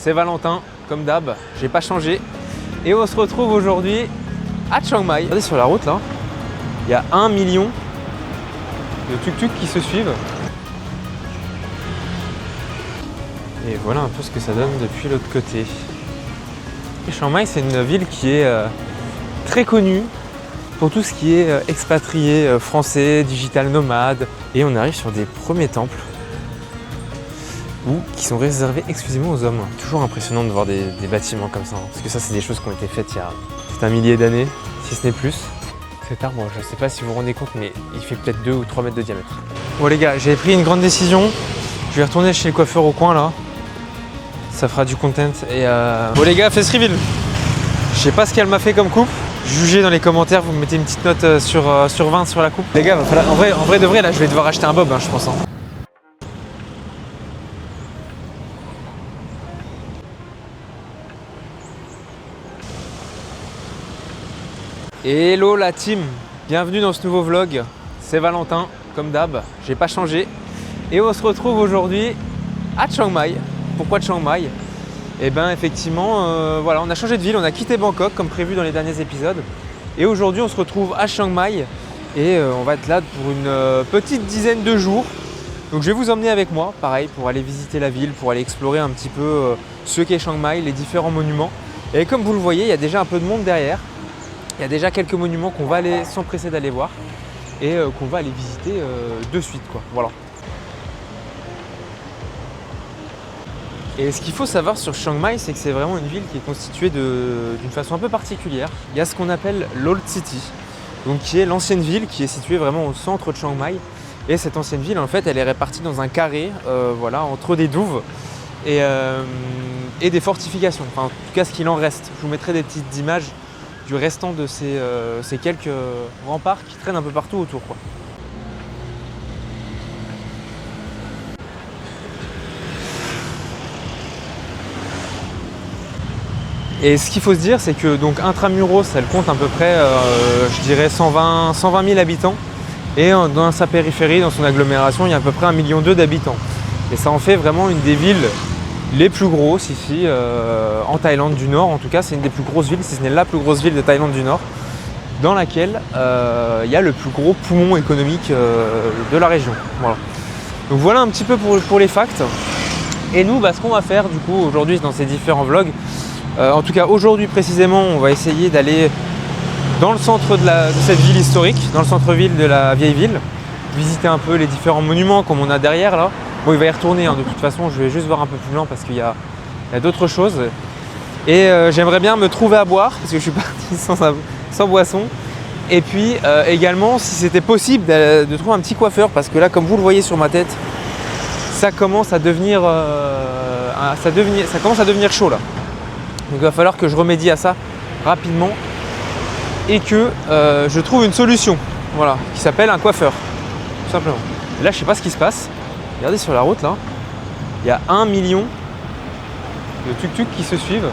C'est Valentin, comme d'hab, j'ai pas changé. Et on se retrouve aujourd'hui à Chiang Mai. Regardez sur la route là, il y a 1 million de tuk-tuk qui se suivent. Et voilà un peu ce que ça donne depuis l'autre côté. Et Chiang Mai, c'est une ville qui est très connue pour tout ce qui est expatriés français, digital nomade. Et on arrive sur des premiers temples qui sont réservés exclusivement aux hommes. Toujours impressionnant de voir des bâtiments comme ça, parce que ça c'est des choses qui ont été faites il y a peut-être un millier d'années, si ce n'est plus. Cet arbre, je ne sais pas si vous vous rendez compte, mais il fait peut-être 2 ou 3 mètres de diamètre. Bon les gars, j'ai pris une grande décision. Je vais retourner chez le coiffeur au coin là. Ça fera du content. Et bon les gars, face reveal. Je sais pas ce qu'elle m'a fait comme coupe. Jugez dans les commentaires, vous me mettez une petite note sur 20 sur la coupe. Les gars, en vrai de vrai, là je vais devoir acheter un bob, hein, je pense. Hein. Hello la team, bienvenue dans ce nouveau vlog, c'est Valentin, comme d'hab, j'ai pas changé. Et on se retrouve aujourd'hui à Chiang Mai. Pourquoi Chiang Mai? Eh bien effectivement, voilà, on a changé de ville, on a quitté Bangkok comme prévu dans les derniers épisodes. Et aujourd'hui on se retrouve à Chiang Mai et on va être là pour une petite dizaine de jours. Donc je vais vous emmener avec moi, pareil, pour aller visiter la ville, pour aller explorer un petit peu ce qu'est Chiang Mai, les différents monuments. Et comme vous le voyez, il y a déjà un peu de monde derrière. Il y a déjà quelques monuments qu'on va aller s'empresser d'aller voir et qu'on va aller visiter de suite, quoi. Voilà. Et ce qu'il faut savoir sur Chiang Mai, c'est que c'est vraiment une ville qui est constituée d'une façon un peu particulière. Il y a ce qu'on appelle l'Old City, donc qui est l'ancienne ville qui est située vraiment au centre de Chiang Mai. Et cette ancienne ville, en fait, elle est répartie dans un carré, voilà, entre des douves et des fortifications. Enfin, en tout cas, ce qu'il en reste. Je vous mettrai des petites images du restant de ces quelques remparts qui traînent un peu partout autour, quoi. Et ce qu'il faut se dire, c'est que donc intramuros, elle compte à peu près, je dirais 120 000 habitants. Et dans sa périphérie, dans son agglomération, il y a à peu près 1,2 million d'habitants. Et ça en fait vraiment une des villes les plus grosses ici, en Thaïlande du Nord. En tout cas, c'est une des plus grosses villes, si ce n'est la plus grosse ville de Thaïlande du Nord, dans laquelle il y a le plus gros poumon économique de la région. Voilà. Donc voilà un petit peu pour les facts. Et nous, ce qu'on va faire du coup aujourd'hui dans ces différents vlogs, en tout cas aujourd'hui précisément, on va essayer d'aller dans le centre de cette ville historique, dans le centre-ville de la vieille ville, visiter un peu les différents monuments comme on a derrière là. Bon, il va y retourner, hein, de toute façon, je vais juste voir un peu plus loin parce qu'il y a d'autres choses. Et j'aimerais bien me trouver à boire parce que je suis parti sans boisson. Et puis également, si c'était possible, de trouver un petit coiffeur parce que là, comme vous le voyez sur ma tête, ça commence à devenir chaud là. Donc il va falloir que je remédie à ça rapidement et que je trouve une solution, voilà, qui s'appelle un coiffeur, tout simplement. Et là, je sais pas ce qui se passe. Regardez sur la route là, il y a 1 million de tuk-tuk qui se suivent.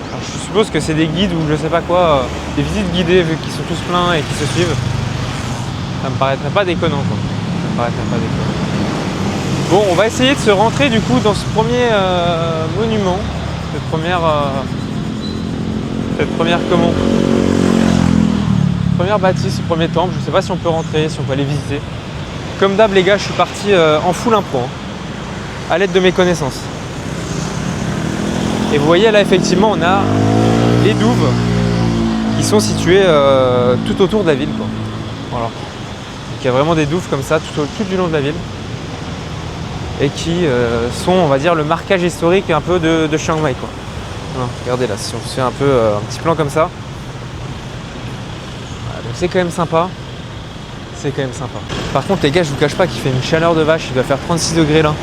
Alors, je suppose que c'est des guides ou je sais pas quoi, des visites guidées vu qu'ils sont tous pleins et qui se suivent. Ça me paraîtrait pas déconnant, quoi. Ça me paraîtrait pas déconnant. Bon, on va essayer de se rentrer du coup dans ce premier monument, cette première bâtisse, ce premier temple. Je sais pas si on peut rentrer, si on peut aller visiter. Comme d'hab les gars, je suis parti en full impro, hein, à l'aide de mes connaissances. Et vous voyez là effectivement on a les douves qui sont situées tout autour de la ville, quoi. Voilà. Donc il y a vraiment des douves comme ça tout du long de la ville. Et qui sont, on va dire, le marquage historique un peu de Chiang Mai, quoi. Voilà, regardez là, si on se fait un petit plan comme ça. Voilà, donc c'est quand même sympa. C'est quand même sympa. Par contre les gars, je vous cache pas qu'il fait une chaleur de vache, il doit faire 36 degrés là.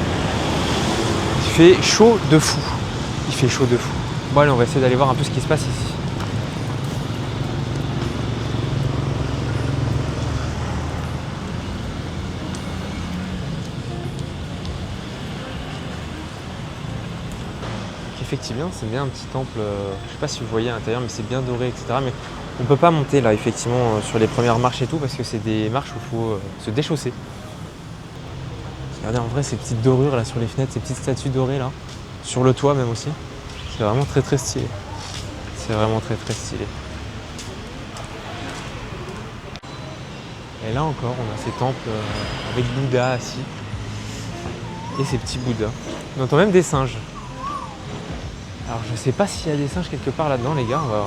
Il fait chaud de fou. Il fait chaud de fou. Bon allez, on va essayer d'aller voir un peu ce qui se passe ici. Effectivement, c'est bien un petit temple, je sais pas si vous voyez à l'intérieur, mais c'est bien doré, etc. Mais on peut pas monter là, effectivement, sur les premières marches et tout, parce que c'est des marches où il faut se déchausser. Regardez en vrai ces petites dorures là sur les fenêtres, ces petites statues dorées là. sur le toit même aussi. C'est vraiment très très stylé. C'est vraiment très très stylé. Et là encore, on a ces temples avec Bouddha assis. Et ces petits Bouddhas. On entend même des singes. Alors je sais pas s'il y a des singes quelque part là-dedans les gars, on va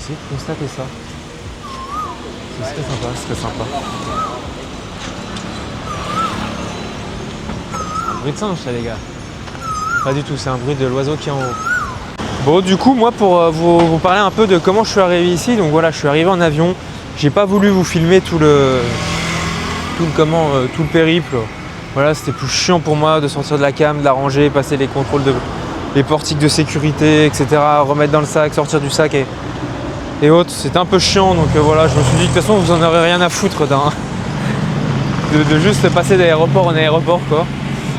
essayer de constater ça. Ce serait sympa, ce serait sympa. C'est un bruit de singe ça les gars. Pas du tout, c'est un bruit de l'oiseau qui est en haut. Bon du coup moi pour vous parler un peu de comment je suis arrivé ici, donc voilà je suis arrivé en avion. J'ai pas voulu vous filmer tout le périple. Voilà, c'était plus chiant pour moi de sortir de la cam, de la ranger, passer les contrôles les portiques de sécurité, etc. Remettre dans le sac, sortir du sac et autres. C'était un peu chiant, donc voilà, je me suis dit de toute façon vous en aurez rien à foutre de juste passer d'aéroport en aéroport quoi.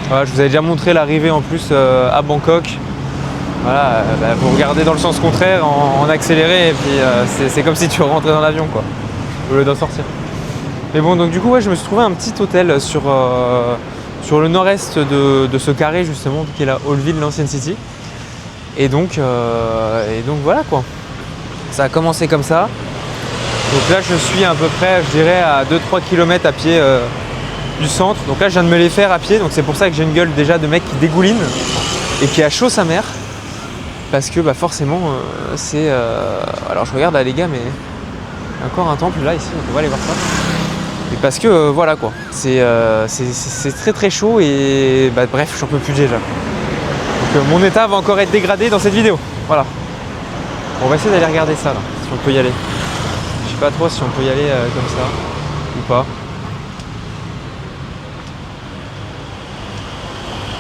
Voilà, je vous avais déjà montré l'arrivée en plus à Bangkok. Voilà, vous regardez dans le sens contraire en accéléré et puis c'est comme si tu rentrais dans l'avion quoi, au lieu d'en sortir. Mais bon, donc du coup, ouais, je me suis trouvé un petit hôtel sur le nord-est de ce carré justement, qui est la Hallville, l'ancienne city. Et donc voilà quoi. Ça a commencé comme ça. Donc là, je suis à peu près, je dirais, à 2-3 km à pied du centre. Donc là, je viens de me les faire à pied. Donc c'est pour ça que j'ai une gueule déjà de mec qui dégouline et qui a chaud sa mère. Parce que forcément, c'est... Alors je regarde là les gars, mais il y a encore un temple là, ici, donc on va aller voir ça. Et parce que voilà quoi, c'est très très chaud et bref, j'en peux plus déjà. Donc mon état va encore être dégradé dans cette vidéo. Voilà. On va essayer d'aller regarder ça là, si on peut y aller. Je sais pas trop si on peut y aller comme ça ou pas.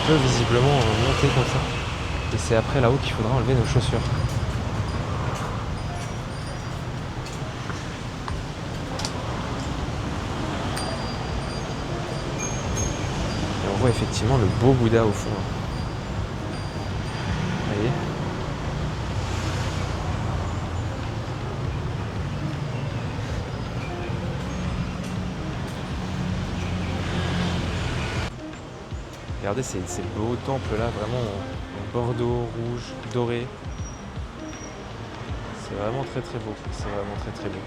On peut visiblement monter comme ça. Et c'est après là-haut qu'il faudra enlever nos chaussures. On voit effectivement le beau Bouddha au fond. Vous voyez ? Regardez ces beaux temples là, vraiment en bordeaux, rouge, doré. C'est vraiment très très beau. C'est vraiment très très beau.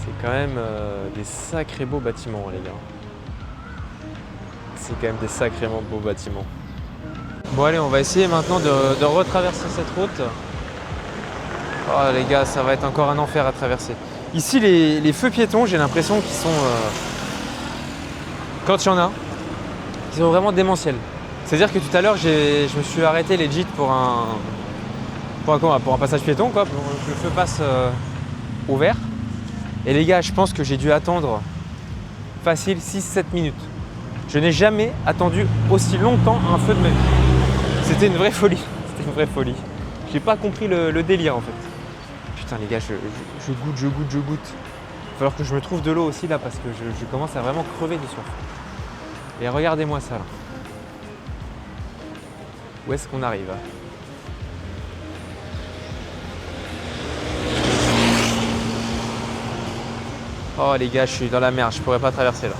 C'est quand même des sacrés beaux bâtiments les gars. C'est quand même des sacrément beaux bâtiments. Bon allez, on va essayer maintenant de retraverser cette route. Oh les gars, ça va être encore un enfer à traverser. Ici les feux piétons, j'ai l'impression qu'ils sont, quand il y en a, ils sont vraiment démentiels. C'est-à-dire que tout à l'heure, je me suis arrêté legit pour un passage piéton, quoi, pour que le feu passe au vert. Et les gars, je pense que j'ai dû attendre facile 6-7 minutes. Je n'ai jamais attendu aussi longtemps un feu de ma vie. C'était une vraie folie. C'était une vraie folie. J'ai pas compris le délire en fait. Putain les gars, je goûte. Il va falloir que je me trouve de l'eau aussi là parce que je commence à vraiment crever de soif. Et regardez-moi ça là. Où est-ce qu'on arrive ? Oh les gars, je suis dans la merde, je pourrais pas traverser là.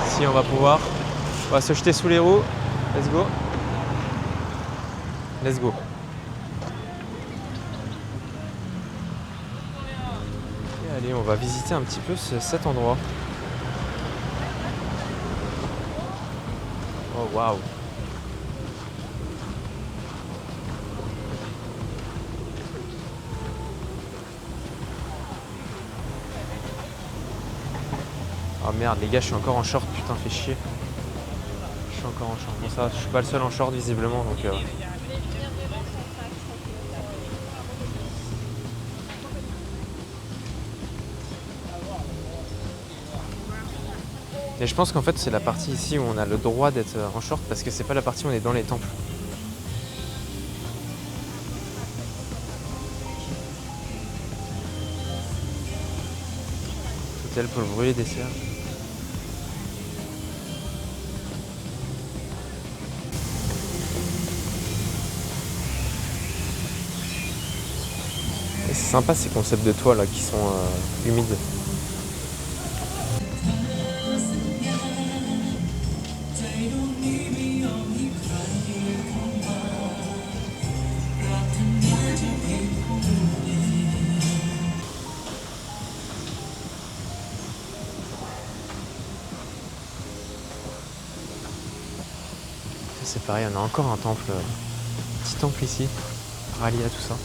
Si on va pouvoir. On va se jeter sous les roues. Let's go. Let's go. Et allez, on va visiter un petit peu cet endroit. Oh waouh. Oh merde les gars, je suis encore en short, putain, fait chier. Je suis encore en short. Bon ça, je suis pas le seul en short visiblement donc Et je pense qu'en fait c'est la partie ici où on a le droit d'être en short parce que c'est pas la partie où on est dans les temples. Hôtel pour le brûler des cierges. Et c'est sympa ces concepts de toits là qui sont humides. c'est pareil, on a encore un temple, petit temple ici, rallié à tout ça.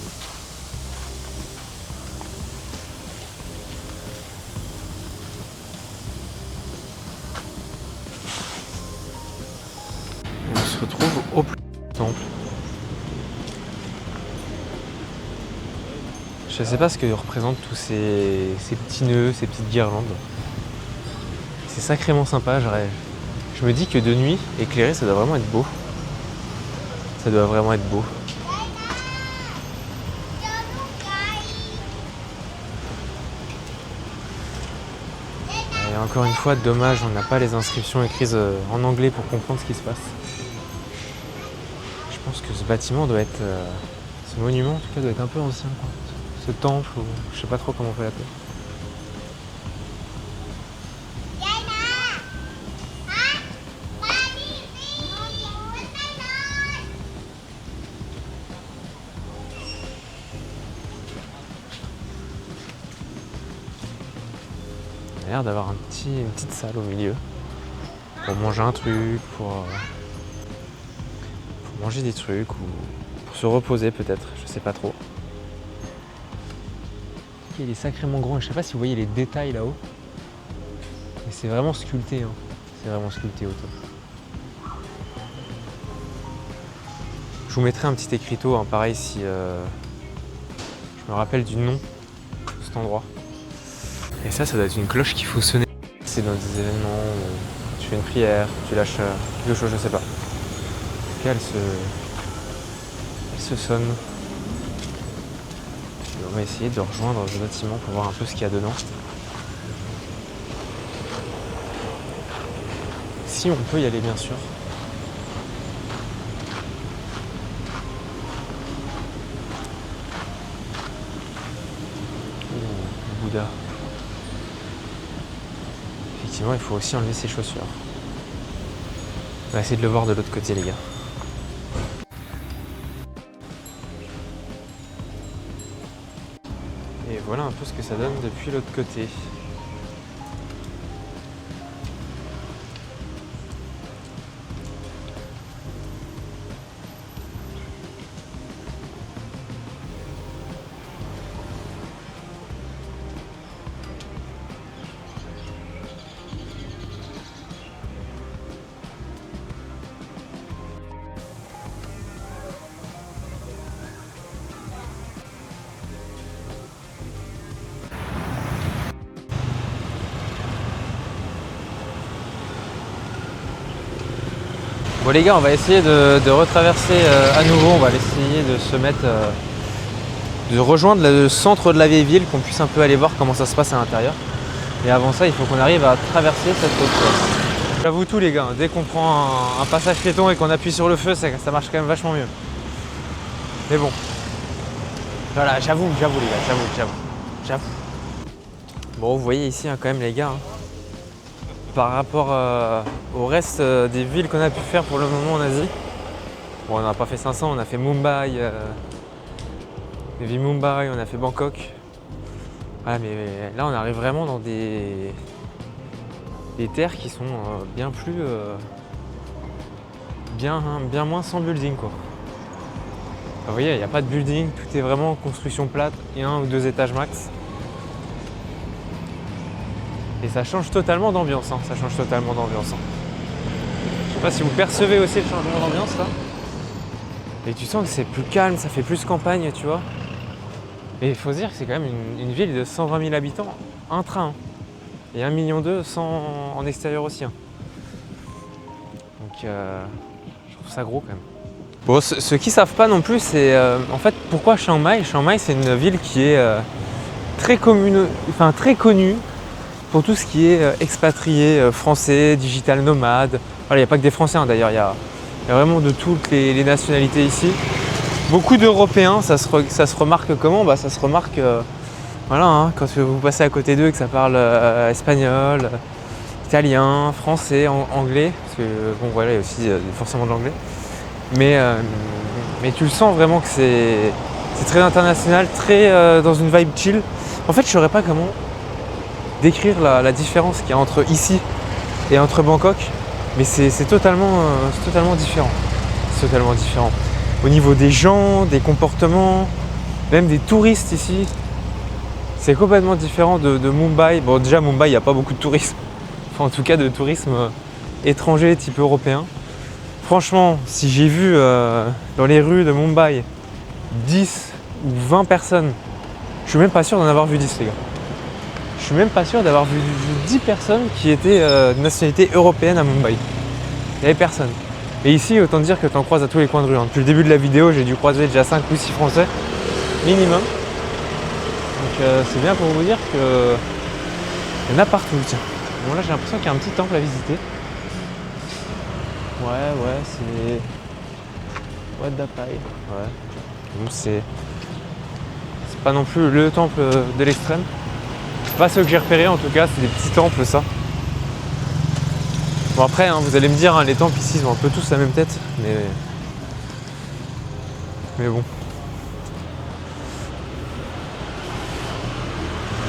Et on se retrouve au plus temple. Je sais pas ce que représentent tous ces petits nœuds, ces petites guirlandes. C'est sacrément sympa, je me dis que de nuit, éclairé, ça doit vraiment être beau. Ça doit vraiment être beau. Et encore une fois, dommage, on n'a pas les inscriptions écrites en anglais pour comprendre ce qui se passe. Je pense que ce bâtiment doit être... ce monument, en tout cas, doit être un peu ancien, quoi. Ce temple, ou je sais pas trop comment on peut l'appeler. Il a l'air d'avoir une petite salle au milieu pour manger un truc, pour manger des trucs ou pour se reposer peut-être, je sais pas trop. Il est sacrément grand et je sais pas si vous voyez les détails là-haut. Mais c'est vraiment sculpté, hein. C'est vraiment sculpté au top. Je vous mettrai un petit écriteau, hein, pareil si je me rappelle du nom de cet endroit. Et ça doit être une cloche qu'il faut sonner. C'est dans des événements où tu fais une prière, tu lâches quelque chose, je sais pas. En tout cas, elle se sonne. Et on va essayer de rejoindre ce bâtiment pour voir un peu ce qu'il y a dedans. Si on peut y aller, bien sûr. Oh, Bouddha. Effectivement, il faut aussi enlever ses chaussures. On va essayer de le voir de l'autre côté, les gars. Et voilà un peu ce que ça donne depuis l'autre côté. Bon les gars, on va essayer de retraverser à nouveau, on va essayer de se mettre, de rejoindre le centre de la vieille ville, qu'on puisse un peu aller voir comment ça se passe à l'intérieur. Et avant ça, il faut qu'on arrive à traverser cette route. J'avoue tout les gars, dès qu'on prend un passage piéton et qu'on appuie sur le feu, ça marche quand même vachement mieux. Mais bon, voilà, j'avoue les gars, j'avoue. Bon, vous voyez ici hein, quand même les gars, hein. Par rapport au reste des villes qu'on a pu faire pour le moment en Asie. Bon, on n'a pas fait 500, on a fait Mumbai, Mumbai, on a fait Bangkok. Voilà, mais là on arrive vraiment dans des terres qui sont bien plus, bien moins sans building quoi. Vous voyez, il n'y a pas de building, tout est vraiment construction plate et 1 ou 2 étages max. Et ça change totalement d'ambiance, hein. Ça change totalement d'ambiance. Hein. Je sais pas si vous percevez aussi le changement d'ambiance là. Et tu sens que c'est plus calme, ça fait plus campagne, tu vois. Et il faut se dire que c'est quand même une ville de 120 000 habitants, un train. Hein. Et 1,2 million en extérieur aussi. Hein. Donc je trouve ça gros quand même. Bon, ceux qui savent pas non plus, c'est en fait pourquoi Chiang Mai. Chiang Mai c'est une ville qui est très connue pour tout ce qui est expatriés français, digital nomade. Voilà, il n'y a pas que des Français hein, d'ailleurs, il y a vraiment de toutes les nationalités ici. Beaucoup d'Européens, ça se remarque comment? Ça se remarque voilà, hein, quand vous passez à côté d'eux et que ça parle espagnol, italien, français, anglais, parce que bon voilà, il y a aussi forcément de l'anglais. Mais tu le sens vraiment que c'est très international, très dans une vibe chill. En fait, je ne saurais pas comment décrire la différence qu'il y a entre ici et entre Bangkok, mais c'est totalement différent. C'est totalement différent. Au niveau des gens, des comportements, même des touristes ici, c'est complètement différent de Mumbai. Bon, déjà, Mumbai, il n'y a pas beaucoup de tourisme. Enfin, en tout cas, de tourisme étranger type européen. Franchement, si j'ai vu dans les rues de Mumbai 10 ou 20 personnes, je suis même pas sûr d'en avoir vu 10, les gars. Je suis même pas sûr d'avoir vu 10 personnes qui étaient de nationalité européenne à Mumbai. Il n'y avait personne. Et ici, autant dire que tu en croises à tous les coins de rue. Depuis le début de la vidéo, j'ai dû croiser déjà 5 ou 6 Français, minimum. Donc c'est bien pour vous dire qu'il y en a partout. Tiens. Bon, là, j'ai l'impression qu'il y a un petit temple à visiter. Ouais, c'est... Wat Dapai. Ouais. Bon, c'est pas non plus le temple de l'extrême. C'est pas ceux que j'ai repérés en tout cas, c'est des petits temples ça. Bon après, hein, vous allez me dire, hein, les temples ici ils ont un peu tous la même tête, mais bon.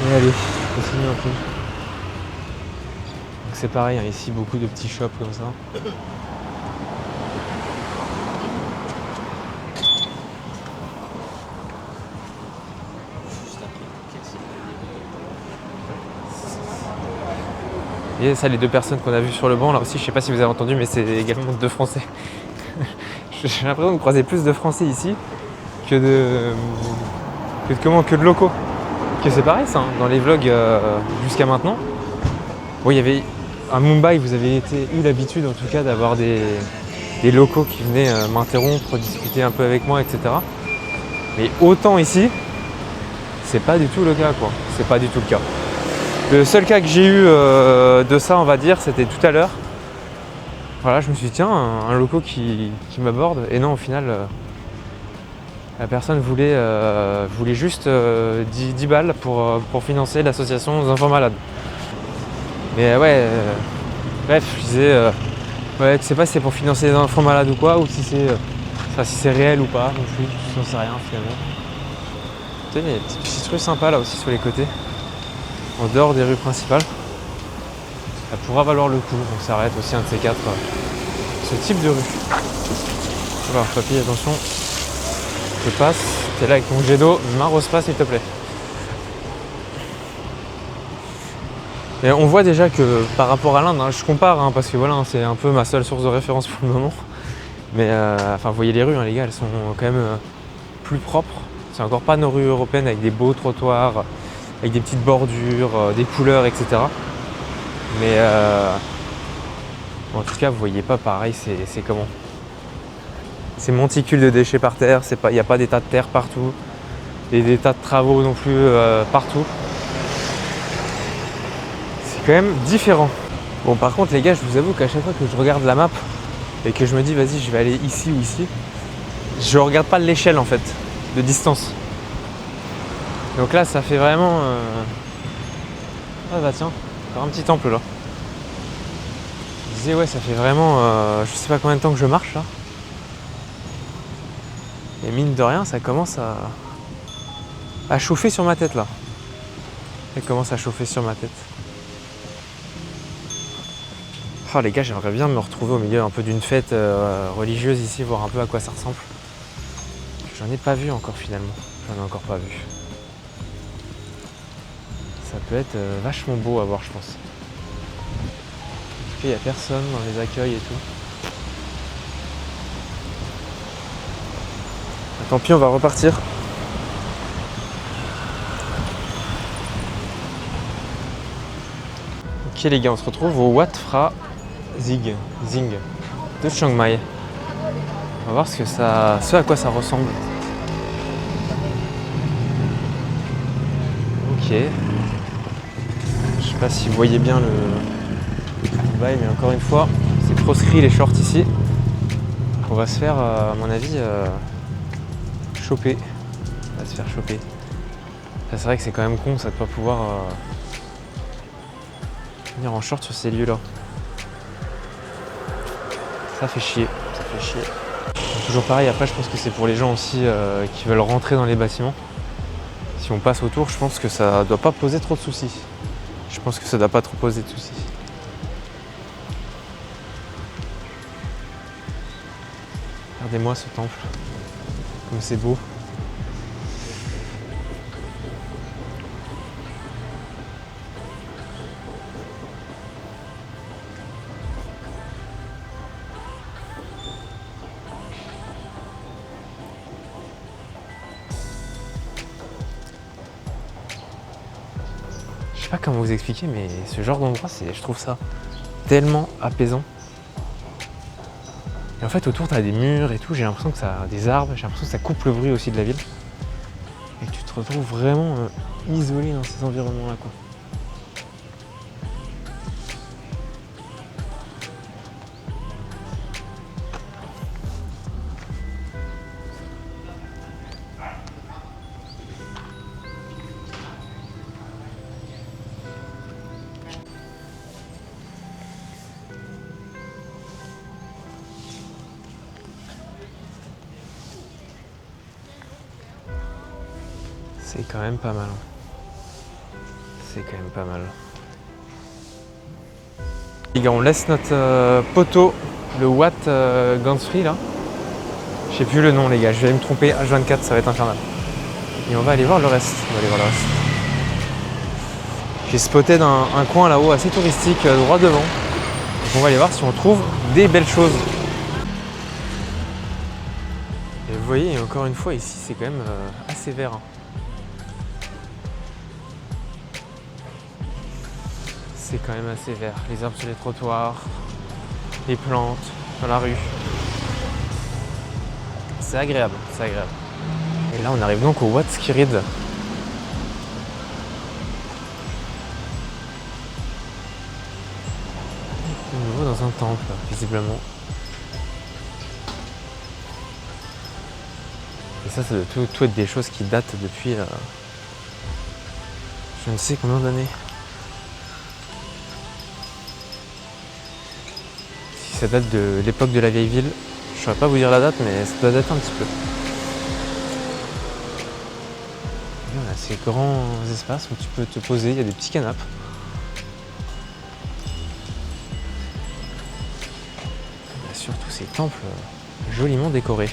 Et allez, on continue un peu. Donc c'est pareil, hein, ici beaucoup de petits shops comme ça. Et ça, les deux personnes qu'on a vues sur le banc, là aussi, je sais pas si vous avez entendu, mais c'est également deux Français. J'ai l'impression de croiser plus de Français ici que de locaux. Que c'est pareil ça, hein, dans les vlogs jusqu'à maintenant. Bon, il y avait à Mumbai, vous avez eu l'habitude en tout cas d'avoir des locaux qui venaient m'interrompre, discuter un peu avec moi, etc. Mais autant ici, c'est pas du tout le cas, quoi. C'est pas du tout le cas. Le seul cas que j'ai eu de ça, on va dire, c'était tout à l'heure. Voilà, je me suis dit, tiens, un loco qui m'aborde. Et non, au final, la personne voulait juste 10 balles pour financer l'association aux enfants malades. Mais ouais, bref, je disais, ouais, tu sais pas si c'est pour financer les enfants malades ou quoi, ou si c'est réel ou pas, non plus, j'en sais rien finalement. Tu sais, il y a des petites rues sympas là aussi sur les côtés. En dehors des rues principales, ça pourra valoir le coup. On s'arrête aussi un de ces quatre, ce type de rue. Alors papy, attention, je passe, t'es là avec ton jet d'eau, m'arrose pas s'il te plaît. Et on voit déjà que par rapport à l'Inde, hein, je compare hein, parce que voilà, c'est un peu ma seule source de référence pour le moment. Mais enfin, vous voyez les rues, hein, les gars, elles sont quand même plus propres. C'est encore pas nos rues européennes avec des beaux trottoirs, avec des petites bordures, des couleurs, etc. Mais bon, en tout cas, vous voyez pas pareil, c'est comment? C'est monticule de déchets par terre, il n'y a pas des tas de terre partout, et des tas de travaux non plus partout. C'est quand même différent. Bon, par contre, les gars, je vous avoue qu'à chaque fois que je regarde la map et que je me dis, vas-y, je vais aller ici ou ici, je regarde pas l'échelle en fait, de distance. Donc là, ça fait vraiment... Ah bah tiens, encore un petit temple là. Je disais, ouais, ça fait vraiment... je sais pas combien de temps que je marche là. Et mine de rien, ça commence à chauffer sur ma tête là. Ça commence à chauffer sur ma tête. Oh les gars, j'aimerais bien me retrouver au milieu un peu d'une fête religieuse ici, voir un peu à quoi ça ressemble. J'en ai pas vu encore finalement. J'en ai encore pas vu. Ça peut être vachement beau à voir, je pense. Il n'y a personne dans les accueils et tout. Tant pis, on va repartir. Ok les gars, on se retrouve au Wat Phra Zing de Chiang Mai. On va voir ce à quoi ça ressemble. Ok. Je sais pas si vous voyez bien le bail, mais encore une fois, c'est proscrit les shorts ici. On va se faire, à mon avis, choper. On va se faire choper. Ça, c'est vrai que c'est quand même con ça de pas pouvoir venir en short sur ces lieux-là. Ça fait chier, ça fait chier. Donc, toujours pareil, après je pense que c'est pour les gens aussi qui veulent rentrer dans les bâtiments. Si on passe autour, je pense que ça doit pas poser trop de soucis. Je pense que ça doit pas trop poser de soucis. Regardez-moi ce temple, comme c'est beau. Je sais pas comment vous expliquer, mais ce genre d'endroit, je trouve ça tellement apaisant. Et en fait, autour, tu as des murs et tout, j'ai l'impression que ça a des arbres, j'ai l'impression que ça coupe le bruit aussi de la ville. Et que tu te retrouves vraiment isolé dans ces environnements-là, quoi. C'est quand même pas mal. C'est quand même pas mal. Les gars, on laisse notre poteau, le Watt Gans-Free là. Je sais plus le nom les gars, je vais me tromper, H24 ça va être infernal. Et on va aller voir le reste. J'ai spoté un coin là-haut assez touristique, droit devant. Donc on va aller voir si on trouve des belles choses. Et vous voyez, encore une fois ici c'est quand même assez vert. Hein. C'est quand même assez vert. Les arbres sur les trottoirs, les plantes dans la rue. C'est agréable, c'est agréable. Et là on arrive donc au Wat Skirrid. De nouveau dans un temple, visiblement. Et ça doit tout être des choses qui datent depuis je ne sais combien d'années. Si ça date de l'époque de la vieille ville, je ne saurais pas vous dire la date, mais ça doit dater un petit peu. Et on a ces grands espaces où tu peux te poser, il y a des petits canapes. On a surtout ces temples joliment décorés.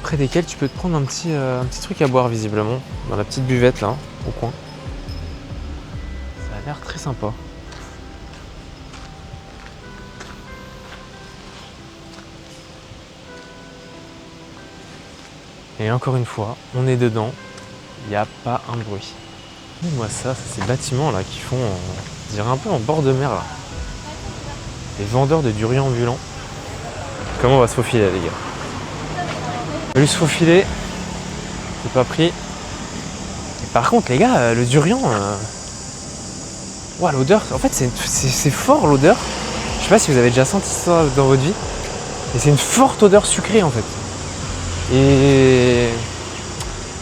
Près desquels tu peux te prendre un petit truc à boire visiblement, dans la petite buvette là, au coin. Ça a l'air très sympa. Et encore une fois, on est dedans, il n'y a pas un bruit. Moi ça, c'est ces bâtiments là qui font, on dirait un peu en bord de mer là. Les vendeurs de durian ambulants. Comment on va se faufiler les gars? On va lui se faufiler, c'est pas pris. Et par contre les gars, le durian, ouah, l'odeur, en fait c'est fort l'odeur. Je sais pas si vous avez déjà senti ça dans votre vie. Et c'est une forte odeur sucrée en fait. Et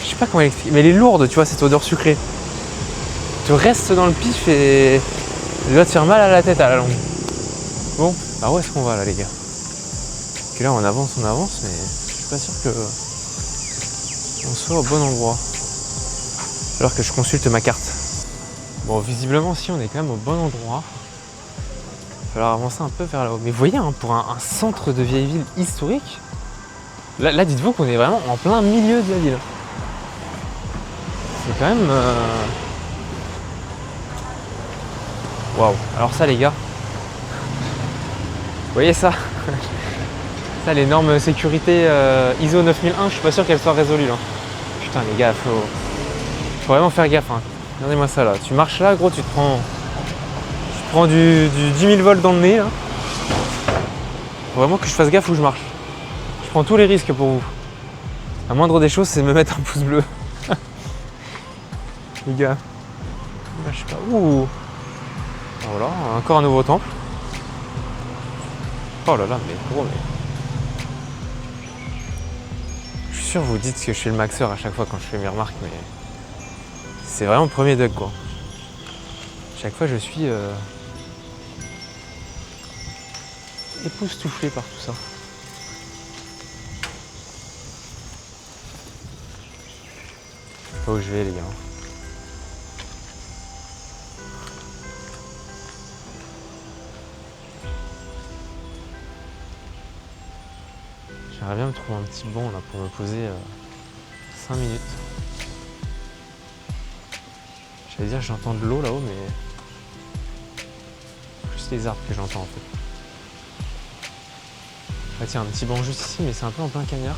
je sais pas comment l'expliquer, mais elle est lourde, tu vois, cette odeur sucrée. Tu restes dans le pif et tu dois te faire mal à la tête à la longue. Bon, bah où est-ce qu'on va là les gars? Parce que là on avance, mais je suis pas sûr que on soit au bon endroit. Alors que je consulte ma carte. Bon, visiblement si on est quand même au bon endroit. Il va falloir avancer un peu vers là-haut. Mais vous voyez, hein, pour un centre de vieille ville historique, là dites-vous qu'on est vraiment en plein milieu de la ville. C'est quand même... Waouh. Alors ça les gars, vous voyez ça? Ça, les normes sécurité ISO 9001, je suis pas sûr qu'elles soient résolues là. Putain les gars, faut vraiment faire gaffe. Hein. Regardez-moi ça là. Tu marches là, gros, tu prends du 10 000 volts dans le nez là. Faut vraiment que je fasse gaffe où je marche. Je prends tous les risques pour vous. La moindre des choses, c'est de me mettre un pouce bleu. Les gars. Je sais pas. Ouh. Voilà, encore un nouveau temple. Oh là là, mais gros, mais... Je suis sûr que vous dites que je suis le maxeur à chaque fois quand je fais mes remarques, mais... C'est vraiment le premier Doug, quoi. Chaque fois, je suis... époustouflé par tout ça. Je sais pas où je vais, les gars. J'aimerais bien me trouver un petit banc là pour me poser 5 minutes. J'allais dire j'entends de l'eau là-haut, mais plus les arbres que j'entends en fait. Ah tiens, un petit banc juste ici, mais c'est un peu en plein cagnard.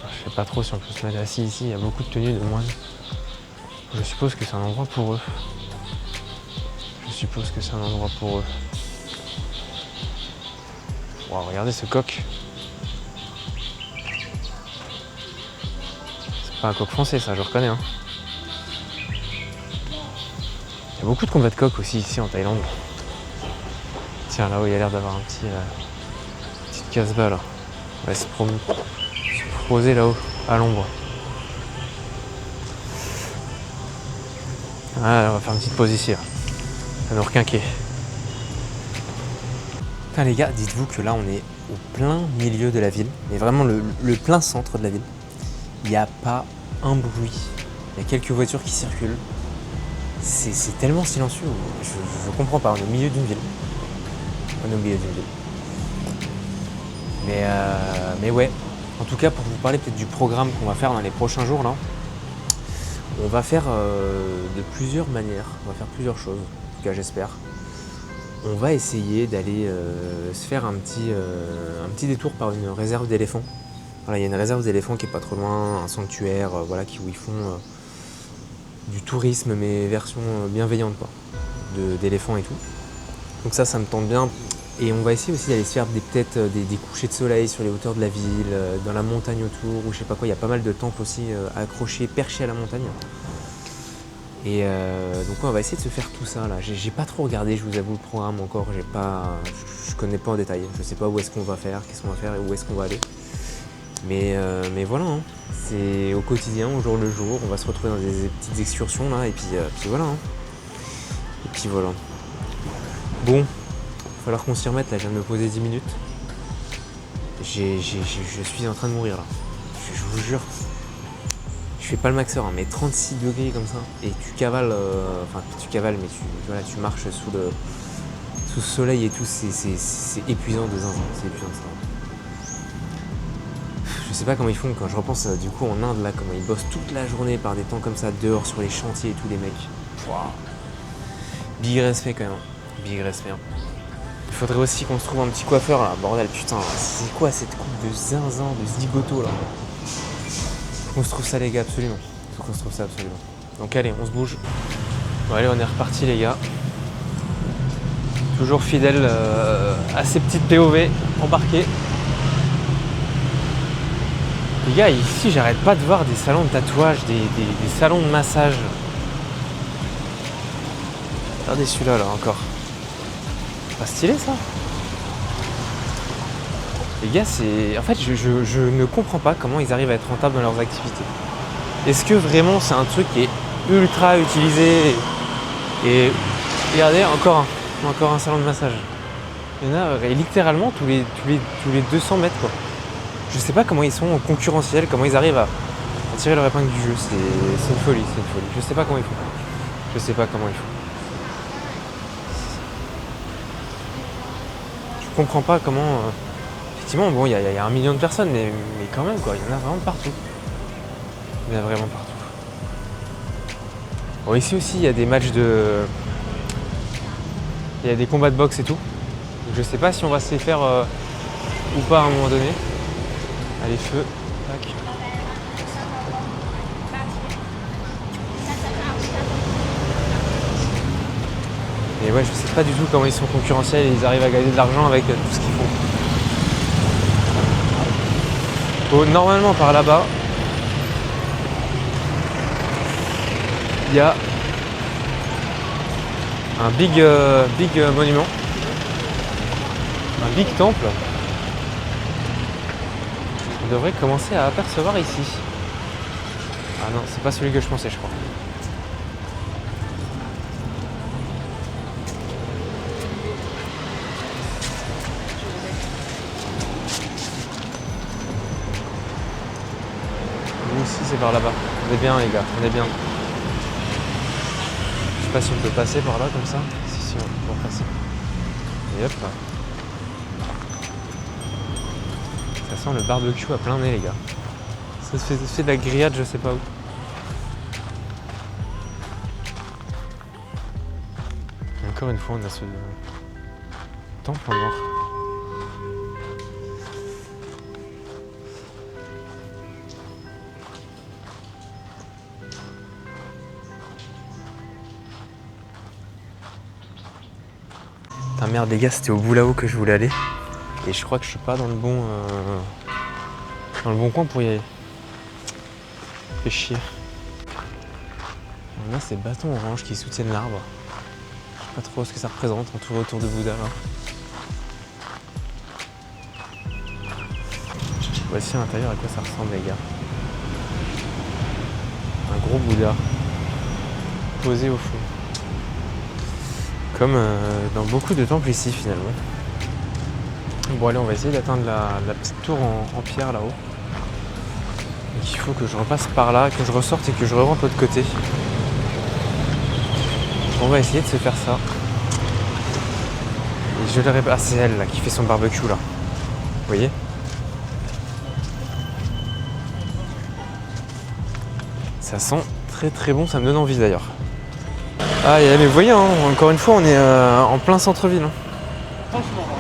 Je sais pas trop si on peut se mettre assis ici, il y a beaucoup de tenues de moines. Je suppose que c'est un endroit pour eux. Je suppose que c'est un endroit pour eux. Wow, regardez ce coq. C'est pas un coq français ça, je reconnais. Hein. Il y a beaucoup de combats de coqs aussi ici en Thaïlande. Tiens, là-haut il y a l'air d'avoir un petit petite casbah là. On va se poser là-haut, à l'ombre. Ah, on va faire une petite pause ici là. Ça nous requinquer. Putain les gars, dites-vous que là on est au plein milieu de la ville, mais vraiment le plein centre de la ville. Il n'y a pas un bruit. Il y a quelques voitures qui circulent. C'est tellement silencieux. Je comprends pas, on est au milieu d'une ville. On est au milieu d'une ville. Mais ouais, en tout cas pour vous parler peut-être du programme qu'on va faire dans les prochains jours là, on va faire de plusieurs manières, on va faire plusieurs choses, en tout cas j'espère. On va essayer d'aller se faire un petit détour par une réserve d'éléphants. Voilà, il y a une réserve d'éléphants qui est pas trop loin, un sanctuaire voilà, où ils font du tourisme mais version bienveillante quoi, d'éléphants et tout. Donc ça me tente bien. Et on va essayer aussi d'aller se faire peut-être des couchers de soleil sur les hauteurs de la ville, dans la montagne autour, ou je sais pas quoi, il y a pas mal de temples aussi accrochés, perchés à la montagne. Et donc ouais, on va essayer de se faire tout ça là. J'ai pas trop regardé, je vous avoue, le programme encore, je connais pas en détail. Je sais pas où est-ce qu'on va faire, qu'est-ce qu'on va faire et où est-ce qu'on va aller. Mais voilà, hein. C'est au quotidien, au jour le jour, on va se retrouver dans des petites excursions là, et puis voilà. Hein. Et puis voilà. Bon, il va falloir qu'on s'y remette là, je viens de me poser 10 minutes. Je suis en train de mourir là. Je vous jure. Je fais pas le maxeur, hein, mais 36 degrés comme ça. Et tu cavales, mais tu marches sous le soleil et tout, c'est épuisant de zinzin. C'est épuisant de ça. Je sais pas comment ils font quand je repense du coup en Inde là, comment ils bossent toute la journée par des temps comme ça, dehors sur les chantiers et tout les mecs. Wow. Big respect quand même. Big respect. Hein. Il faudrait aussi qu'on se trouve un petit coiffeur là, bordel putain, c'est quoi cette coupe de zinzin, de zigoto là? Faut qu'on se trouve ça les gars, absolument. Faut qu'on se trouve ça absolument. Donc allez, on se bouge. Bon allez, on est reparti les gars. Toujours fidèle à ces petites POV embarquées. Les gars, ici j'arrête pas de voir des salons de tatouage, des salons de massage. Regardez celui-là là encore. Pas stylé ça. Les gars, en fait, je ne comprends pas comment ils arrivent à être rentables dans leurs activités. Est-ce que vraiment c'est un truc qui est ultra utilisé et regardez, encore un salon de massage. Il y en a littéralement tous les 200 mètres quoi. Je sais pas comment ils sont concurrentiels, comment ils arrivent à tirer leur épingle du jeu. C'est une folie, c'est une folie. Je sais pas comment ils font. Je sais pas comment ils font. Je comprends pas comment. Effectivement, bon, il y a 1 million de personnes, mais quand même, quoi, il y en a vraiment partout. Il y en a vraiment partout. Bon, ici aussi, il y a des matchs de... Il y a des combats de boxe et tout. Donc, je sais pas si on va se les faire ou pas à un moment donné. Allez, feu. Tac. Et ouais, je sais pas du tout comment ils sont concurrentiels et ils arrivent à gagner de l'argent avec tout ce qu'ils font. Bon, normalement par là-bas, il y a un big monument, un big temple. On devrait commencer à apercevoir ici. Ah non, c'est pas celui que je pensais, je crois. Nous aussi c'est par là-bas. On est bien les gars, on est bien. Je sais pas si on peut passer par là comme ça. Si aussi, hein, toujours facile. Et hop là. Ça sent le barbecue à plein nez les gars. Ça se fait de la grillade je sais pas où. Et encore une fois on a ce temple en or. Putain merde les gars, c'était au bout là-haut que je voulais aller. Et je crois que je suis pas dans le bon coin pour y aller. Fait chier. On a ces bâtons orange qui soutiennent l'arbre. Je sais pas trop ce que ça représente, entouré autour de Bouddha là. Voici à l'intérieur à quoi ça ressemble les gars. Un gros Bouddha posé au fond. Comme dans beaucoup de temples ici finalement. Bon allez, on va essayer d'atteindre la petite tour en pierre là-haut. Donc il faut que je repasse par là, que je ressorte et que je rentre de l'autre côté. On va essayer de se faire ça. Et je le répète. Ah c'est elle là qui fait son barbecue là. Vous voyez? Ça sent très très bon, ça me donne envie d'ailleurs. Ah mais vous voyez, hein, encore une fois on est en plein centre-ville. Hein.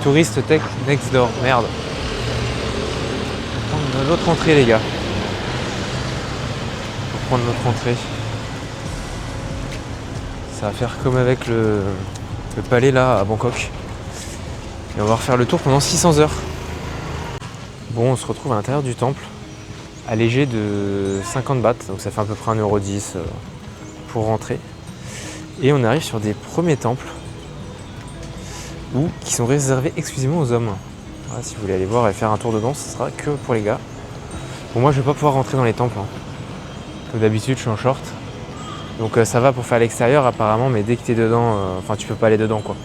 Touriste tech next door, merde. On va prendre l'autre entrée les gars. On va prendre l'autre entrée. Ça va faire comme avec le palais là à Bangkok. Et on va refaire le tour pendant 600 heures. Bon, on se retrouve à l'intérieur du temple, allégé de 50 bahts, donc ça fait à peu près 1,10 € pour rentrer. Et on arrive sur des premiers temples qui sont réservés exclusivement aux hommes. Voilà, si vous voulez aller voir et faire un tour dedans, ce sera que pour les gars. Bon, moi je vais pas pouvoir rentrer dans les temples. Hein. Comme d'habitude, je suis en short. Donc ça va pour faire l'extérieur apparemment, mais dès que tu es dedans, enfin tu peux pas aller dedans quoi.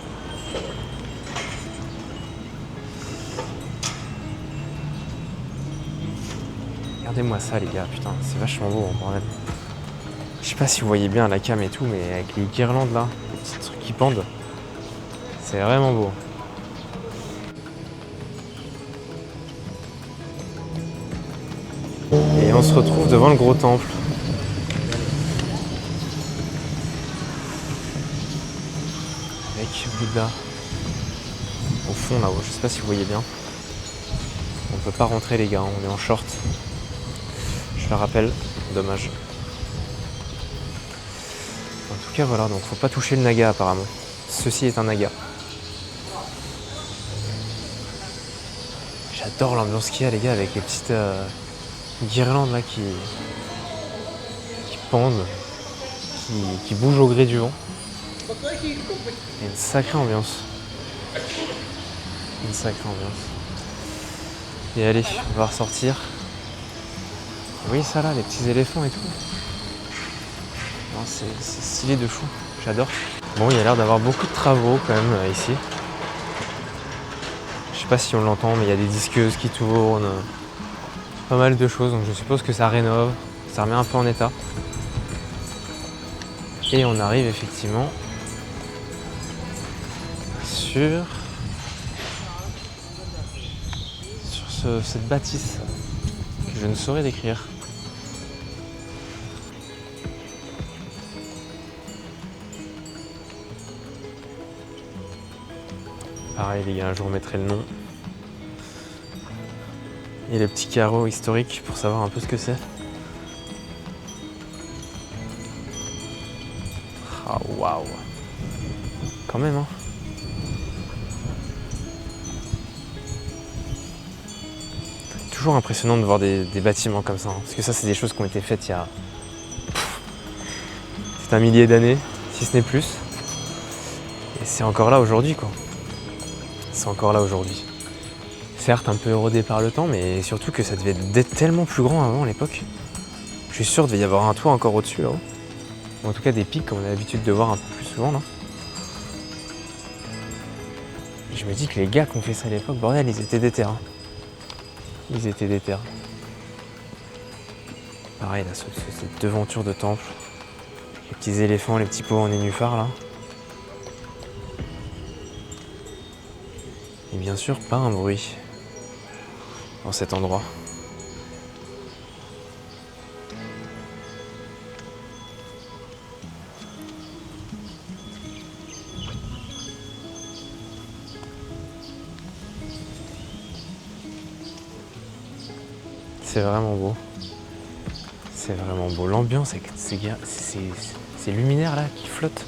Regardez-moi ça les gars, putain, c'est vachement beau en bordel. Je sais pas si vous voyez bien la cam et tout, mais avec les guirlandes là, les petits trucs qui pendent, c'est vraiment beau. Et on se retrouve devant le gros temple. Avec Bouddha au fond là-haut, je sais pas si vous voyez bien. On peut pas rentrer les gars, on est en short. Je le rappelle, dommage. En tout cas voilà, donc faut pas toucher le naga apparemment. Ceci est un naga. J'adore l'ambiance qu'il y a les gars avec les petites guirlandes là qui pendent, qui bougent au gré du vent. Il y a une sacrée ambiance. Une sacrée ambiance. Et allez, on va ressortir. Oui ça là, les petits éléphants et tout. C'est stylé de fou, j'adore. Bon, il y a l'air d'avoir beaucoup de travaux quand même ici. Je sais pas si on l'entend, mais il y a des disqueuses qui tournent. Pas mal de choses, donc je suppose que ça rénove, ça remet un peu en état. Et on arrive effectivement sur cette bâtisse que je ne saurais décrire. Pareil les gars, je vous remettrai le nom. Et les petits carreaux historiques pour savoir un peu ce que c'est. Ah waouh! Quand même hein! Toujours impressionnant de voir des bâtiments comme ça, hein, parce que ça c'est des choses qui ont été faites il y a... C'est un millier d'années, si ce n'est plus. Et c'est encore là aujourd'hui quoi. C'est encore là aujourd'hui. Certes un peu érodé par le temps, mais surtout que ça devait être tellement plus grand avant à l'époque. Je suis sûr qu'il devait y avoir un toit encore au-dessus là-haut. Ou en tout cas des pics comme on a l'habitude de voir un peu plus souvent là. Et je me dis que les gars qui ont fait ça à l'époque, bordel, ils étaient déter. Hein. Ils étaient déter. Pareil là, cette devanture de temple. Les petits éléphants, les petits pots en nénuphar là. bien sûr pas un bruit dans cet endroit. C'est vraiment beau. C'est vraiment beau. L'ambiance, c'est luminaire là qui flotte.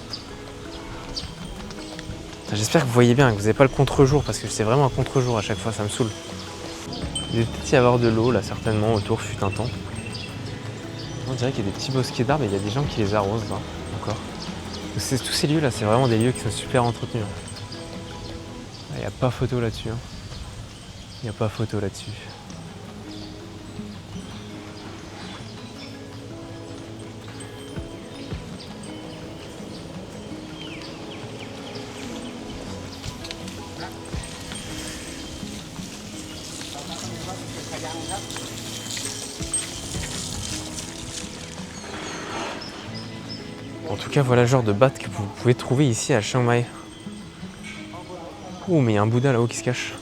J'espère que vous voyez bien, que vous n'avez pas le contre-jour, parce que c'est vraiment un contre-jour à chaque fois, ça me saoule. Il doit peut-être y avoir de l'eau là, certainement, autour, fut un temps. On dirait qu'il y a des petits bosquets d'arbres et il y a des gens qui les arrosent là, encore. Tous ces lieux là, c'est vraiment des lieux qui sont super entretenus. Il n'y a pas photo là-dessus. Il n'y a pas photo là-dessus. En tout cas, voilà le genre de batte que vous pouvez trouver ici à Chiang Mai. Oh, mais il y a un Bouddha là-haut qui se cache.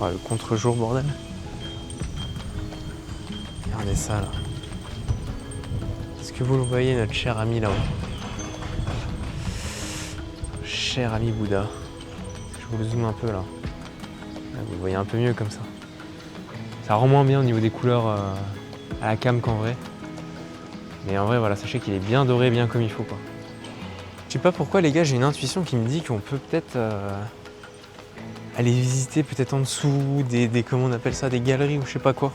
Oh, le contre-jour, bordel. Regardez ça là. Est-ce que vous le voyez, notre cher ami là-haut? Cher ami Bouddha. Je vous le zoome un peu là. Vous le voyez un peu mieux comme ça. Ça rend moins bien au niveau des couleurs à la cam qu'en vrai. Mais en vrai, voilà, sachez qu'il est bien doré, bien comme il faut, quoi. Je sais pas pourquoi, les gars, j'ai une intuition qui me dit qu'on peut peut-être aller visiter peut-être en dessous des comment on appelle ça, des galeries ou je sais pas quoi.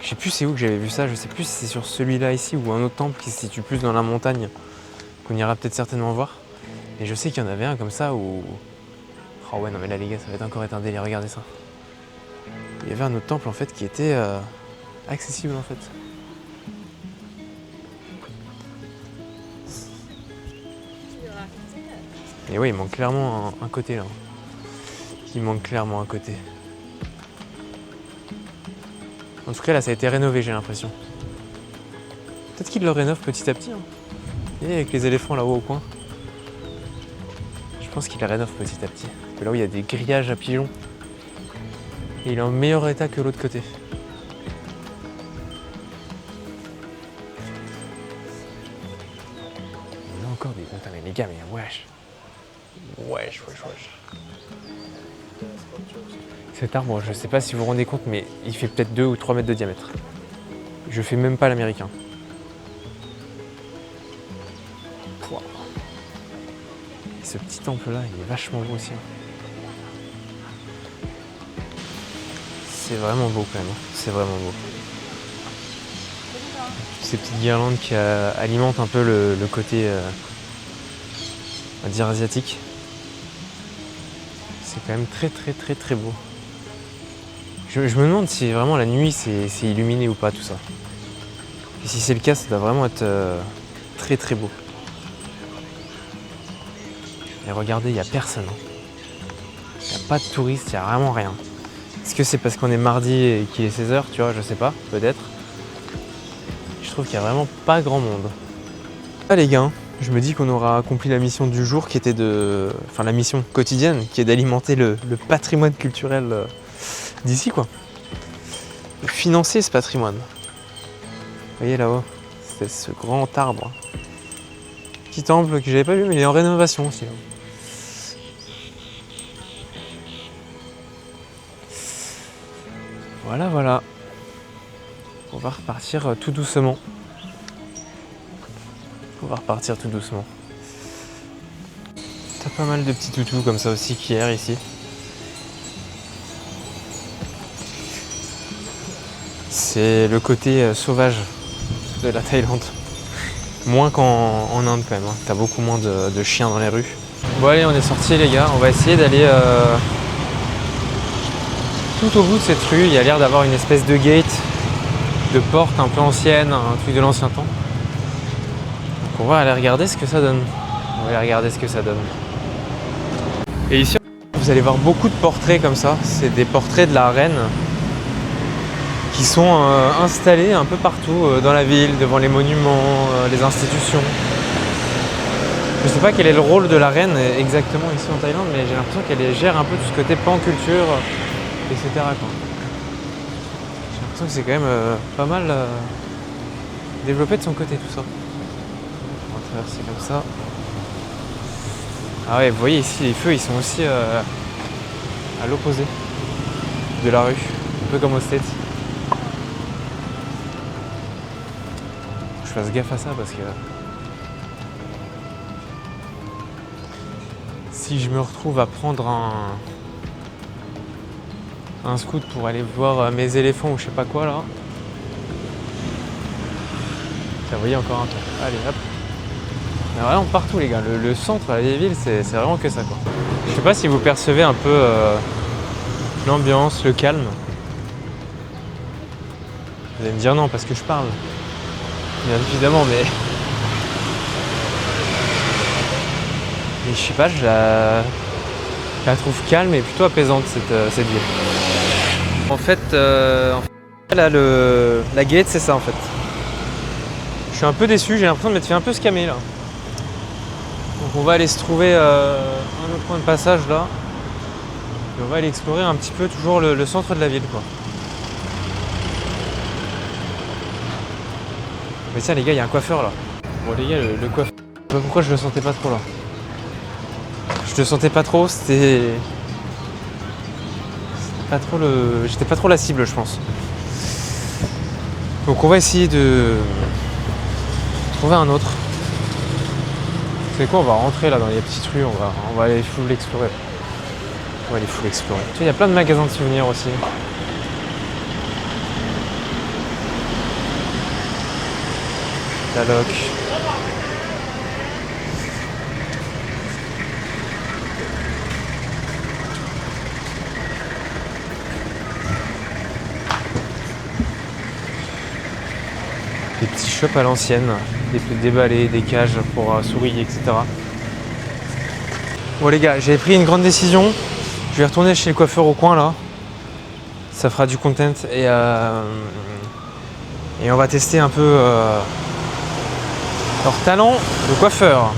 Je sais plus c'est où que j'avais vu ça, je sais plus si c'est sur celui-là ici ou un autre temple qui se situe plus dans la montagne, qu'on ira peut-être certainement voir. Et je sais qu'il y en avait un comme ça où... Oh ouais, non mais là les gars, ça va encore être un délire, regardez ça. Il y avait un autre temple en fait qui était accessible en fait. Et oui, il manque clairement un côté là. Il manque clairement un côté. En tout cas là ça a été rénové, j'ai l'impression. Peut-être qu'il le rénove petit à petit. Et avec les éléphants là-haut au coin. Je pense qu'il le rénove petit à petit. Parce que là où il y a des grillages à pigeons. Et il est en meilleur état que l'autre côté. Il y a encore des... Putain mais les gars, mais wesh. Wesh. Cet arbre, je sais pas si vous vous rendez compte, mais il fait peut-être 2 ou 3 mètres de diamètre. Je fais même pas l'américain. Et ce petit temple là, il est vachement beau aussi. C'est vraiment beau quand même, c'est vraiment beau. Ces petites guirlandes qui alimentent un peu le côté, on va dire, asiatique. C'est quand même très beau. Je me demande si vraiment la nuit c'est illuminé ou pas tout ça. Et si c'est le cas, ça doit vraiment être très beau. Et regardez, il n'y a personne. Il n'y a pas de touristes, il n'y a vraiment rien. Est-ce que c'est parce qu'on est mardi et qu'il est 16h, tu vois, je sais pas, peut-être. Je trouve qu'il n'y a vraiment pas grand monde. Ah les gars, je me dis qu'on aura accompli la mission du jour qui était de... Enfin la mission quotidienne qui est d'alimenter le patrimoine culturel d'ici quoi. De financer ce patrimoine. Vous voyez là-haut, c'est ce grand arbre. Petit temple que j'avais pas vu mais il est en rénovation aussi. Là. Voilà. On va repartir tout doucement. T'as pas mal de petits toutous comme ça aussi qui errent ici. C'est le côté sauvage de la Thaïlande. Moins qu'en Inde quand même. Hein. T'as beaucoup moins de chiens dans les rues. Bon allez, on est sortis les gars. On va essayer d'aller tout au bout de cette rue. Il y a l'air d'avoir une espèce de gate, de porte un peu ancienne, un truc de l'ancien temps. Donc on va aller regarder ce que ça donne. Et ici, vous allez voir beaucoup de portraits comme ça. C'est des portraits de la reine qui sont installés un peu partout dans la ville, devant les monuments, les institutions. Je sais pas quel est le rôle de la reine exactement ici en Thaïlande, mais j'ai l'impression qu'elle gère un peu tout ce côté pan culture, etc. quoi. J'ai l'impression que c'est quand même pas mal développé de son côté tout ça. On va traverser comme ça. Ah ouais, vous voyez ici les feux ils sont aussi à l'opposé de la rue, un peu comme aux States. Je fasse gaffe à ça parce que si je me retrouve à prendre un scoot pour aller voir mes éléphants ou je sais pas quoi là. Vous voyez encore un truc. Allez hop. Mais vraiment partout les gars, le centre, la vieille ville, c'est vraiment que ça quoi. Je sais pas si vous percevez un peu l'ambiance, le calme. Vous allez me dire non parce que je parle. Bien évidemment, mais je sais pas, je la trouve calme et plutôt apaisante cette ville. En fait, là, la Galette c'est ça en fait. Je suis un peu déçu, j'ai l'impression de m'être fait un peu scammer là. Donc on va aller se trouver un autre point de passage là. Et on va aller explorer un petit peu toujours le centre de la ville quoi. Mais tiens les gars, il y a un coiffeur là. Bon les gars, le coiffeur, je sais pas pourquoi je le sentais pas trop là. Je le sentais pas trop, c'était pas trop j'étais pas trop la cible je pense. Donc on va essayer de trouver un autre. C'est quoi, on va rentrer là dans les petites rues, on va aller full explorer. On va aller full explorer. Tu vois, il y a plein de magasins de souvenirs aussi. La loc. Des petits shops à l'ancienne, des balais, des cages pour souris, etc. Bon les gars, j'ai pris une grande décision. Je vais retourner chez le coiffeur au coin là. Ça fera du content et on va tester un peu leur talent de coiffeur.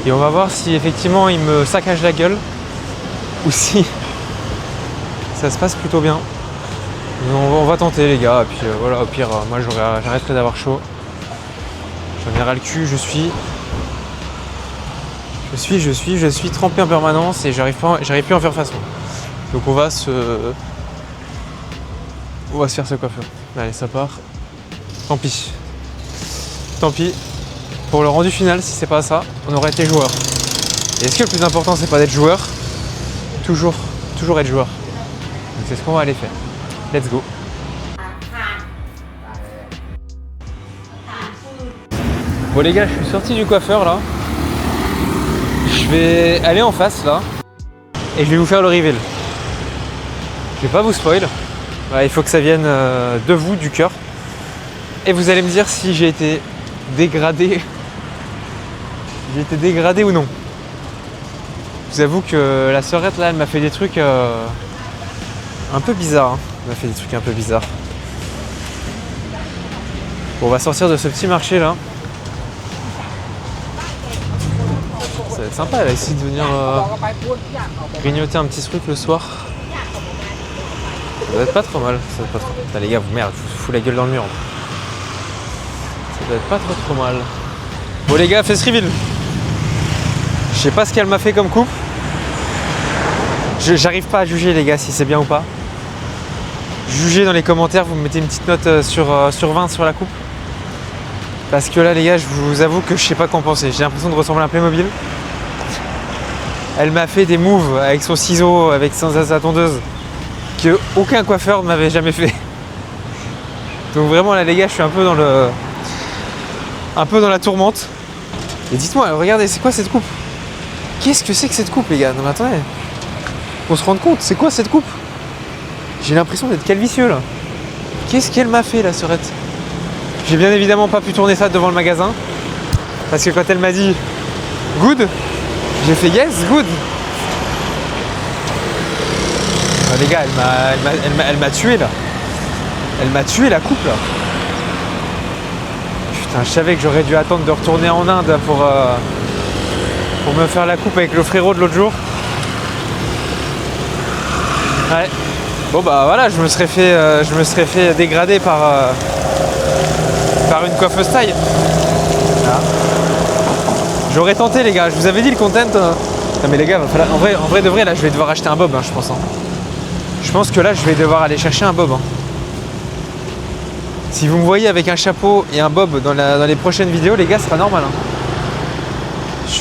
Et on va voir si effectivement il me saccage la gueule ou si ça se passe plutôt bien. On va tenter les gars, et puis voilà, au pire, moi j'arrêterai d'avoir chaud. J'en ai ras le cul, je suis trempé en permanence et j'arrive plus à en faire face. Donc on va se faire ce coiffeur. Allez, ça part. Tant pis. Tant pis. Pour le rendu final, si c'est pas ça, on aurait été joueur. Et est-ce que le plus important c'est pas d'être joueur? Toujours être joueur. Donc c'est ce qu'on va aller faire. Let's go. Bon les gars, je suis sorti du coiffeur là. Je vais aller en face là. Et je vais vous faire le reveal. Je vais pas vous spoil. Voilà, il faut que ça vienne de vous, du cœur. Et vous allez me dire si j'ai été dégradé. J'ai été dégradé ou non. Je vous avoue que la sœurette là, elle m'a fait des trucs un peu bizarres. Hein. Elle m'a fait des trucs un peu bizarres. Bon, on va sortir de ce petit marché là. Ça va être sympa, elle a essayé de venir grignoter un petit truc le soir. Ça doit être pas trop mal. Ça doit être pas trop... Putain, les gars, vous merde, je vous fous la gueule dans le mur. Ça doit être pas trop mal. Bon les gars, face reveal. Je sais pas ce qu'elle m'a fait comme coupe. J'arrive pas à juger les gars si c'est bien ou pas. Jugez dans les commentaires, vous me mettez une petite note sur 20 sur la coupe. Parce que là les gars, je vous avoue que je sais pas qu'en penser. J'ai l'impression de ressembler à un Playmobil. Elle m'a fait des moves avec son ciseau, avec sa tondeuse, que aucun coiffeur ne m'avait jamais fait. Donc vraiment là les gars, je suis un peu dans la tourmente. Et dites-moi, regardez, c'est quoi cette coupe? Qu'est-ce que c'est que cette coupe les gars? Non mais attendez. Faut se rendre compte, c'est quoi cette coupe? J'ai l'impression d'être calvicieux là. Qu'est-ce qu'elle m'a fait la sœurette? J'ai bien évidemment pas pu tourner ça devant le magasin. Parce que quand elle m'a dit good, j'ai fait yes, good. Ah, les gars, elle m'a tué là. Elle m'a tué la coupe là. Putain, je savais que j'aurais dû attendre de retourner en Inde pour pour me faire la coupe avec le frérot de l'autre jour. Ouais. Bon bah voilà, je me serais fait dégrader par une coiffeuse taille. Voilà. J'aurais tenté les gars, je vous avais dit le content. Non mais les gars, en vrai de vrai là je vais devoir acheter un bob je pense. Je pense que là je vais devoir aller chercher un bob. Si vous me voyez avec un chapeau et un bob dans les prochaines vidéos, les gars, ce sera normal. Je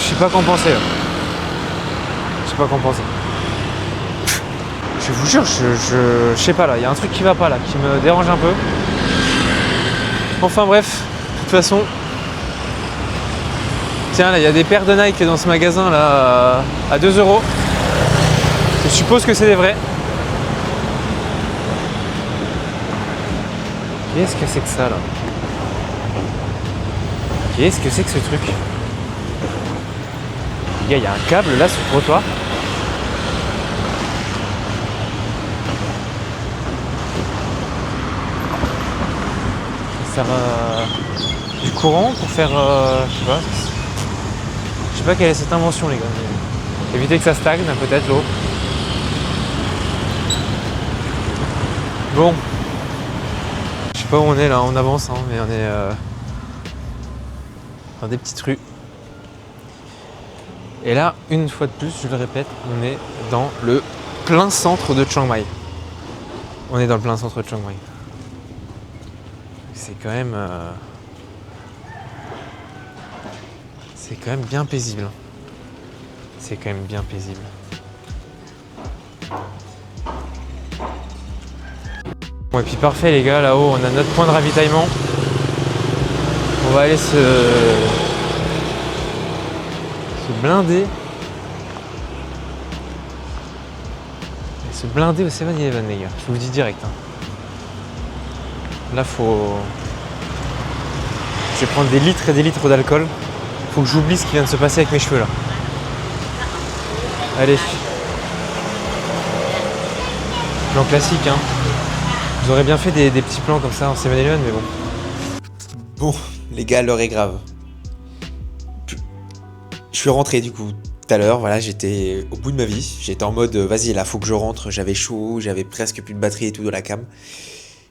sais pas qu'en penser là. Je sais pas qu'en penser. Je vous jure, je sais pas là, il y a un truc qui va pas là, qui me dérange un peu. Enfin bref, de toute façon. Tiens là, il y a des paires de Nike dans ce magasin là à 2 €. Je suppose que c'est des vrais. Qu'est-ce que c'est que ça là? Qu'est-ce que c'est que ce truc? Les gars, il y a un câble là sur le trottoir. Ça sert du courant pour faire... je sais pas. Je sais pas quelle est cette invention les gars. Mais éviter que ça stagne peut-être l'eau. Bon. Je sais pas où on est là, on avance, mais on est dans des petites rues. Et là, une fois de plus, je le répète, on est dans le plein centre de Chiang Mai. On est dans le plein centre de Chiang Mai. C'est quand même bien paisible. C'est quand même bien paisible. Bon et puis parfait les gars, là-haut on a notre point de ravitaillement. On va aller se blinder. Et se blinder au 7-Eleven les gars, je vous dis direct. Là je vais prendre des litres et des litres d'alcool. Faut que j'oublie ce qui vient de se passer avec mes cheveux là. Allez. Plan classique Vous aurez bien fait des petits plans comme ça en 7-Eleven mais bon. Bon les gars, l'heure est grave. Je suis rentré du coup tout à l'heure, voilà, j'étais au bout de ma vie. J'étais en mode vas-y là faut que je rentre, j'avais chaud, j'avais presque plus de batterie et tout dans la cam.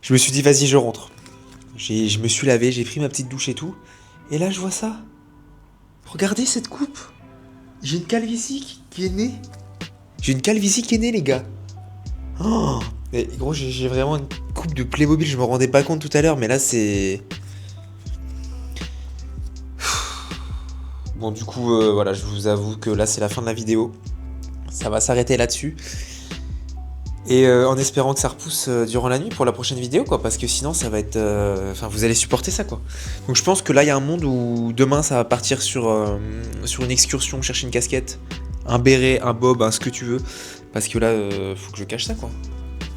Je me suis dit vas-y je rentre. Je me suis lavé, j'ai pris ma petite douche et tout. Et là je vois ça. Regardez cette coupe. J'ai une calvitie qui est née. J'ai une calvitie qui est née les gars. Oh, et gros j'ai vraiment une coupe de Playmobil, je me rendais pas compte tout à l'heure mais là c'est... Bon du coup voilà, je vous avoue que là c'est la fin de la vidéo. Ça va s'arrêter là-dessus. Et en espérant que ça repousse durant la nuit pour la prochaine vidéo quoi, parce que sinon ça va être... Enfin vous allez supporter ça quoi. Donc je pense que là il y a un monde où demain ça va partir sur une excursion, chercher une casquette, un béret, un bob, ce que tu veux. Parce que là faut que je cache ça quoi.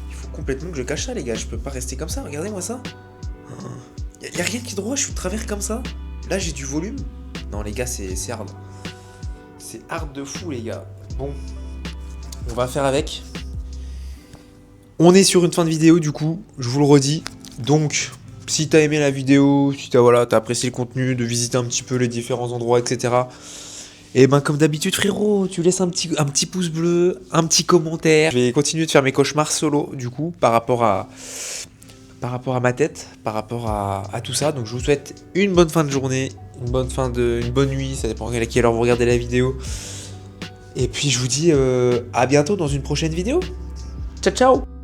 Il faut complètement que je cache ça les gars, je peux pas rester comme ça, regardez-moi ça. Y a rien qui est droit, je suis de travers comme ça. Là j'ai du volume. Non les gars c'est hard. C'est hard de fou les gars. Bon, on va faire avec. On est sur une fin de vidéo du coup, je vous le redis. Donc, si t'as aimé la vidéo, si t'as apprécié le contenu, de visiter un petit peu les différents endroits, etc. Et ben comme d'habitude frérot, tu laisses un petit pouce bleu, un petit commentaire. Je vais continuer de faire mes cauchemars solo du coup, par rapport à ma tête, par rapport à tout ça. Donc je vous souhaite une bonne fin de journée, une bonne nuit, ça dépend à quelle heure vous regardez la vidéo. Et puis je vous dis à bientôt dans une prochaine vidéo. Ciao ciao.